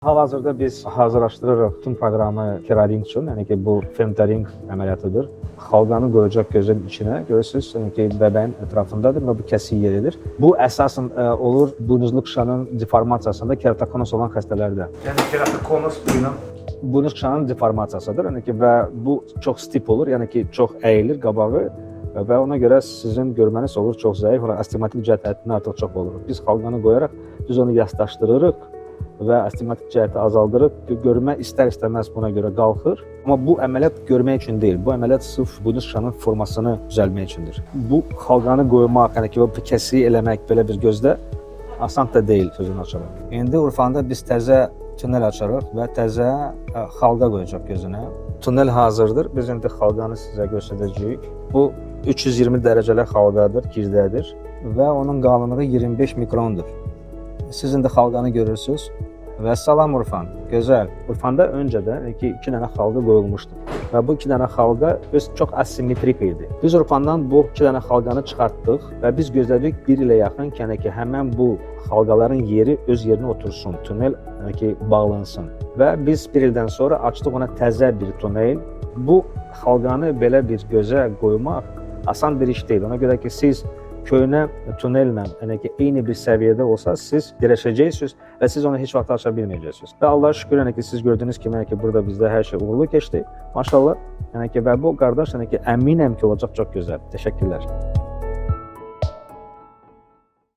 Hal-hazırda biz hazırlaşdırırıq bütün proqramı Keraring üçün, yəni ki, bu femtoring əməliyyatıdır. Xalqanı qoyacaq gözün içinə, görürsünüz, yəni ki, bəbəyin ətrafındadır və bu kəsik yeridir. Bu əsasən olur buynuzlu qışanın deformasiyasında keratokonus olan xəstələrdə. Yəni keratokonus buynuz qışanın deformasiyasıdır, yəni ki, və bu çox stip olur, yəni ki, çox əyilir qabağı və ona görə sizin görməniz olur çox zəif, astigmatik cəhətdən artıq çox olur. Biz xalqanı qoyaraq biz onu yasdaşdırırıq və astigmatik cəhəti azaldırıb, görmə istər-istəməz buna görə qalxır. Amma bu əməliyyat görmək üçün deyil, bu əməliyyat sırf buynuz qışanın formasını düzəltmək üçündür. Bu xalqanı qoymaq, yəni ki, bu kəsiyi eləmək belə bir gözdə asan da deyil sözünü açaraq. İndi Urfanda biz təzə tunel açarıq və təzə xalqa qoyacaq gözünə. Tunel hazırdır, biz indi xalqanı sizə göstərəcəyik. Bu 320 dərəcəli xalqadır, girdədir və onun qalınlığı 25 mikrondur. Siz indi xalqanı görürsünüz və salam Urfan, gözəl. Urfanda öncədən iki dənə xalqa qoyulmuşdu və bu iki dənə xalqa çox asimetrik idi. Biz Urfandan bu iki dənə xalqanı çıxartdıq və biz gözlədik bir ilə yaxın ki, həmən bu xalqaların yeri öz yerinə otursun, tunel ki, bağlansın. Və biz bir ildən sonra açdıq ona təzə bir tunel. Bu xalqanı belə bir gözə qoymaq asan bir iş deyil. Ona görə ki, siz köhnə tunellə, yəni ki, eyni bir səviyyədə olsa, siz dirəşəcəksiniz və siz onu heç vaxt aça bilməyəcəksiniz. Və Allah'a şükür, yəni ki, siz gördüyünüz kimi, yəni ki, burada bizdə hər şey uğurlu keçdi. Maşallah, yəni ki, və bu qardaş, yəni ki, əminəm ki, olacaq çox gözəl. Təşəkkürlər.